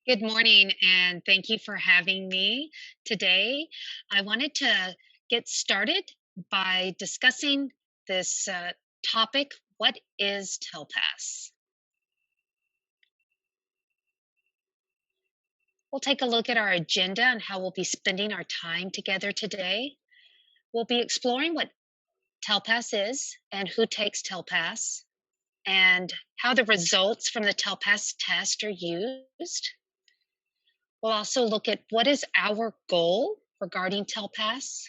Good morning, and thank you for having me today. I wanted to get started by discussing this topic. What is TELPAS? We'll take a look at our agenda and how we'll be spending our time together today. We'll be exploring what TELPAS is and who takes TELPAS, and how the results from the TELPAS test are used. We'll also look at what is our goal regarding TELPAS.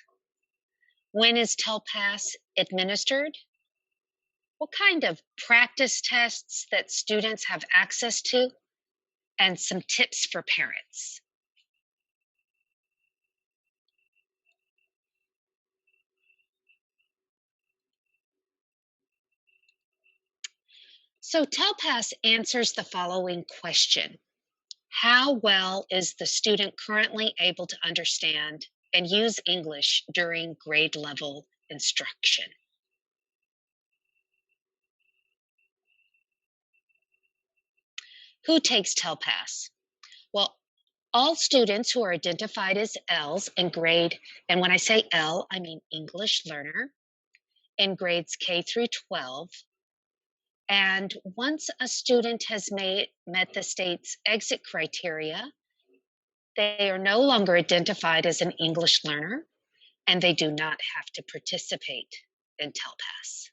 When is TELPAS administered? What kind of practice tests that students have access to? And some tips for parents. So TELPAS answers the following question: how well is the student currently able to understand and use English during grade level instruction? Who takes TELPAS? Well, all students who are identified as L's in grade, and when I say L, I mean English learner, in grades K through 12. And once a student has met the state's exit criteria, they are no longer identified as an English learner and they do not have to participate in TELPAS.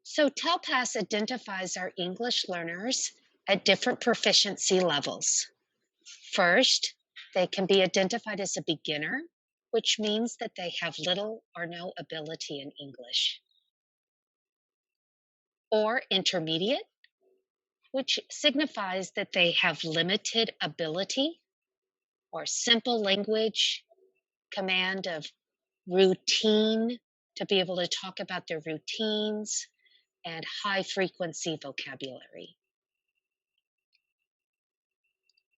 So TELPAS identifies our English learners at different proficiency levels. First, they can be identified as a beginner, which means that they have little or no ability in English, or intermediate, which signifies that they have limited ability or simple language, command of routine, to be able to talk about their routines, and high frequency vocabulary.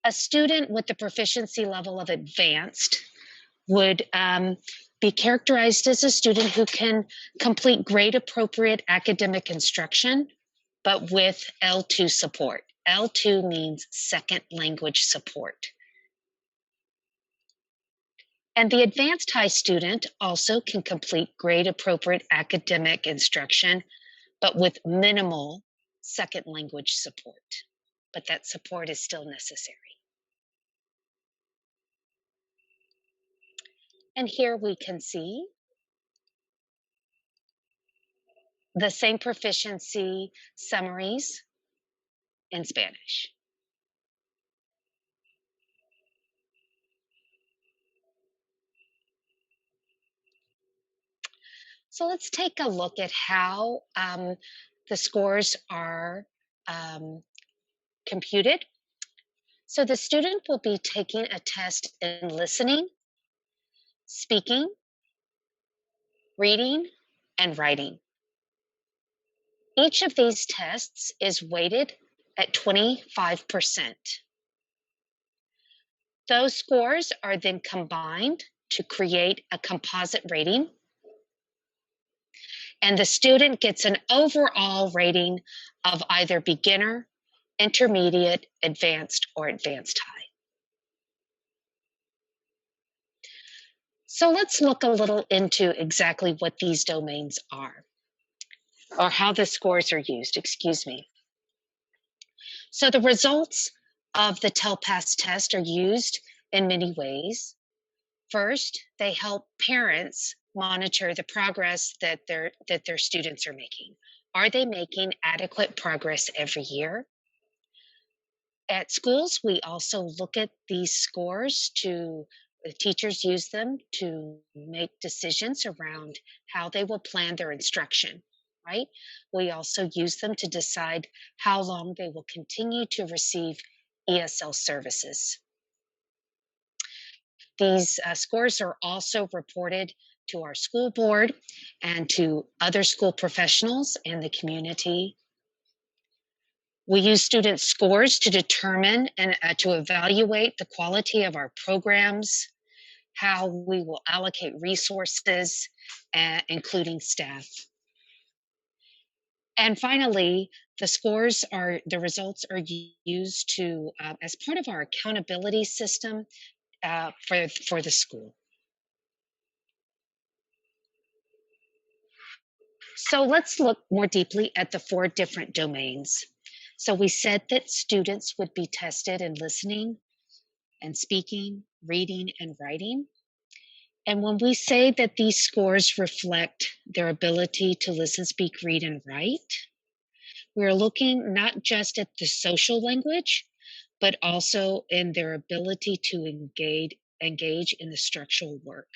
A student with the proficiency level of advanced would be characterized as a student who can complete grade appropriate academic instruction, but with L2 support. L2 means second language support. And the advanced high student also can complete grade appropriate academic instruction, but with minimal second language support. But that support is still necessary. And here we can see the same proficiency summaries in Spanish. So let's take a look at how the scores are computed. So the student will be taking a test in listening, speaking, reading, and writing. Each of these tests is weighted at 25%. Those scores are then combined to create a composite rating, and the student gets an overall rating of either beginner, intermediate, advanced, or advanced high. So let's look a little into exactly what these domains are, or how the scores are used, excuse me. So the results of the TELPAS test are used in many ways. First, they help parents monitor the progress that their students are making. Are they making adequate progress every year? At schools, we also look at these scores to the teachers use them to make decisions around how they will plan their instruction, right? We also use them to decide how long they will continue to receive ESL services. These scores are also reported to our school board and to other school professionals and the community. We use student scores to determine and to evaluate the quality of our programs, how we will allocate resources, including staff. And finally, the results are used to as part of our accountability system for the school. So let's look more deeply at the four different domains. So we said that students would be tested in listening and speaking, reading, and writing. And when we say that these scores reflect their ability to listen, speak, read, and write, we're looking not just at the social language, but also in their ability to engage in the structural work.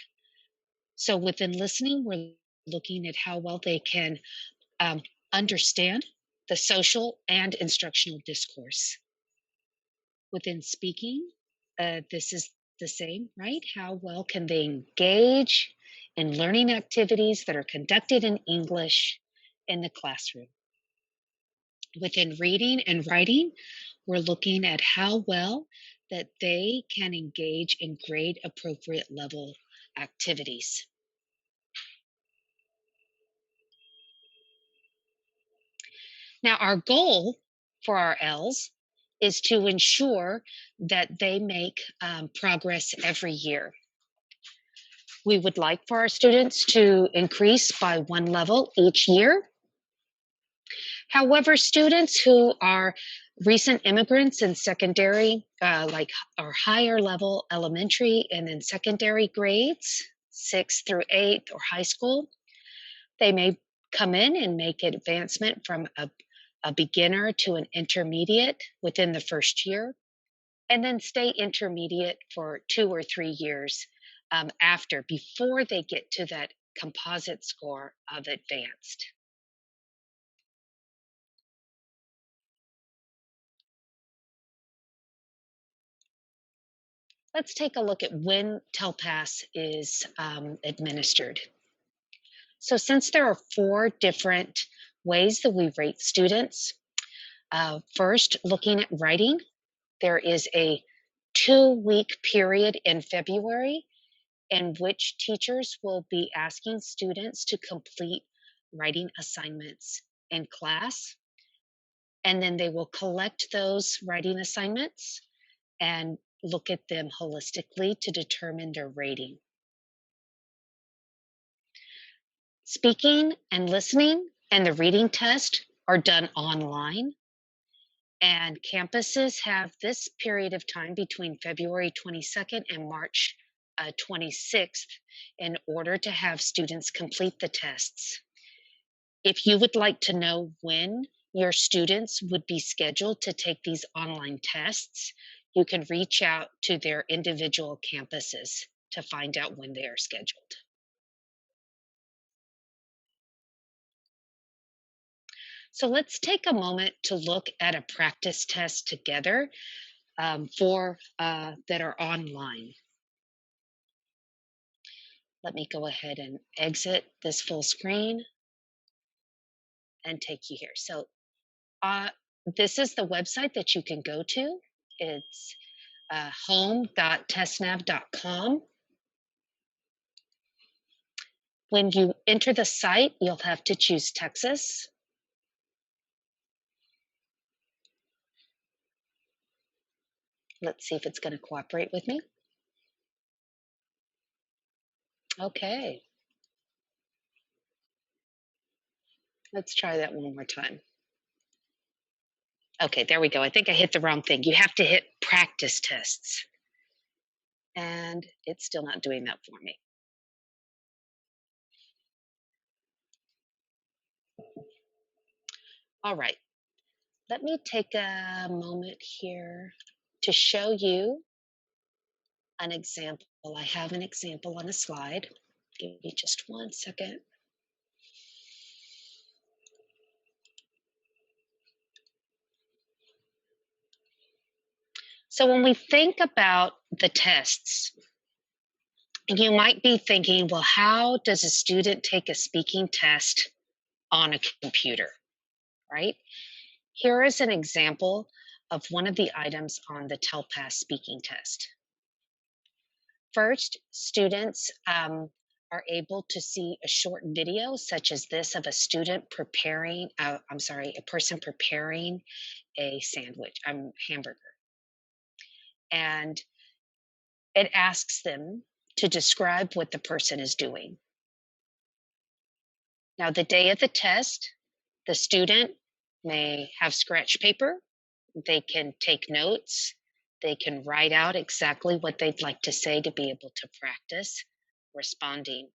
So within listening, we're looking at how well they can um, understand the social and instructional discourse. Within speaking, this is the same, right? How well can they engage in learning activities that are conducted in English in the classroom? Within reading and writing, we're looking at how well that they can engage in grade appropriate level activities. Now, our goal for our L's is to ensure that they make progress every year. We would like for our students to increase by one level each year. However, students who are recent immigrants in secondary, like our higher level elementary and then secondary grades, 6 through 8 or high school, they may come in and make advancement from a beginner to an intermediate within the first year, and then stay intermediate for 2 or 3 years before they get to that composite score of advanced. Let's take a look at when TELPAS is administered. So, since there are four different ways that we rate students, first, looking at writing, there is a 2 week period in February in which teachers will be asking students to complete writing assignments in class. And then they will collect those writing assignments and look at them holistically to determine their rating. Speaking and listening and the reading test are done online. And campuses have this period of time between February 22nd and March 26th in order to have students complete the tests. If you would like to know when your students would be scheduled to take these online tests, you can reach out to their individual campuses to find out when they are scheduled. So let's take a moment to look at a practice test together for that are online. Let me go ahead and exit this full screen and take you here. So uh, this is the website that you can go to. It's home.testnav.com. When you enter the site, you'll have to choose Texas. Let's see if it's going to cooperate with me. Okay. Let's try that one more time. Okay, there we go. I think I hit the wrong thing. You have to hit practice tests. And it's still not doing that for me. All right. Let me take a moment here to show you an example. I have an example on a slide. Give me just 1 second. So when we think about the tests, you might be thinking, well, how does a student take a speaking test on a computer, right? Here is an example of one of the items on the TELPAS speaking test. First, students are able to see a short video such as this of a student preparing, a person preparing a sandwich, hamburger. And it asks them to describe what the person is doing. Now, the day of the test, the student may have scratch paper, they can take notes, they can write out exactly what they'd like to say to be able to practice responding.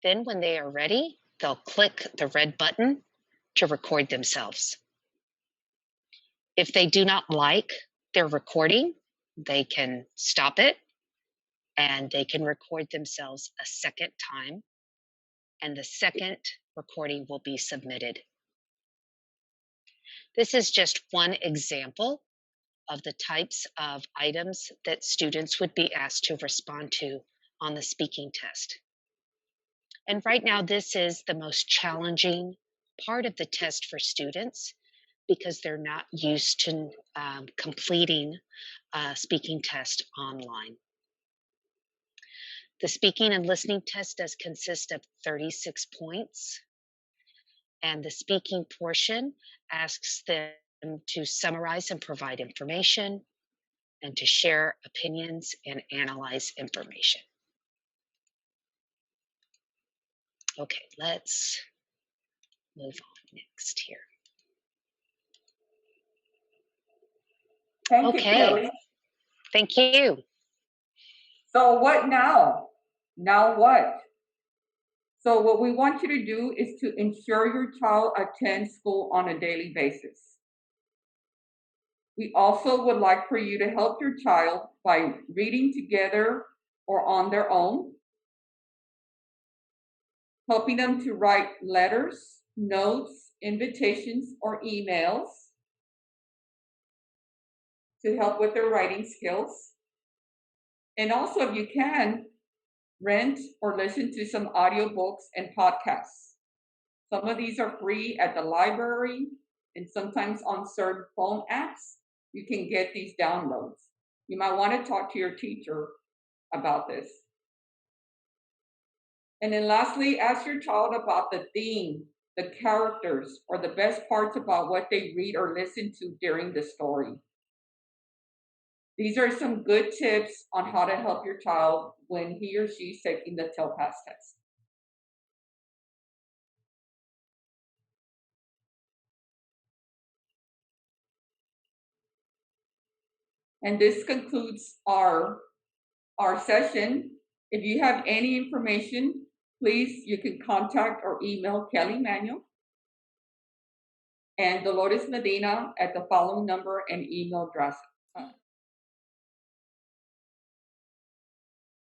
Then, when they are ready, they'll click the red button to record themselves. If they do not like their recording, they can stop it and they can record themselves a second time, and the second recording will be submitted. This is just one example of the types of items that students would be asked to respond to on the speaking test. And right now, this is the most challenging part of the test for students because they're not used to completing a speaking test online. The speaking and listening test does consist of 36 points, and the speaking portion asks them to summarize and provide information and to share opinions and analyze information. Okay, let's move on next here. Thank you, Kelly. Thank you. So what now? Now what? So what we want you to do is to ensure your child attends school on a daily basis. We also would like for you to help your child by reading together or on their own, helping them to write letters, notes, invitations, or emails to help with their writing skills. And also, if you can, rent or listen to some audiobooks and podcasts. Some of these are free at the library, and sometimes on certain phone apps, you can get these downloads. You might want to talk to your teacher about this. And then lastly, ask your child about the theme, the characters, or the best parts about what they read or listen to during the story. These are some good tips on how to help your child when he or she is taking the TELPAS test. And this concludes our session. If you have any information, please, you can contact or email Kelly Manuel and Dolores Medina at the following number and email address.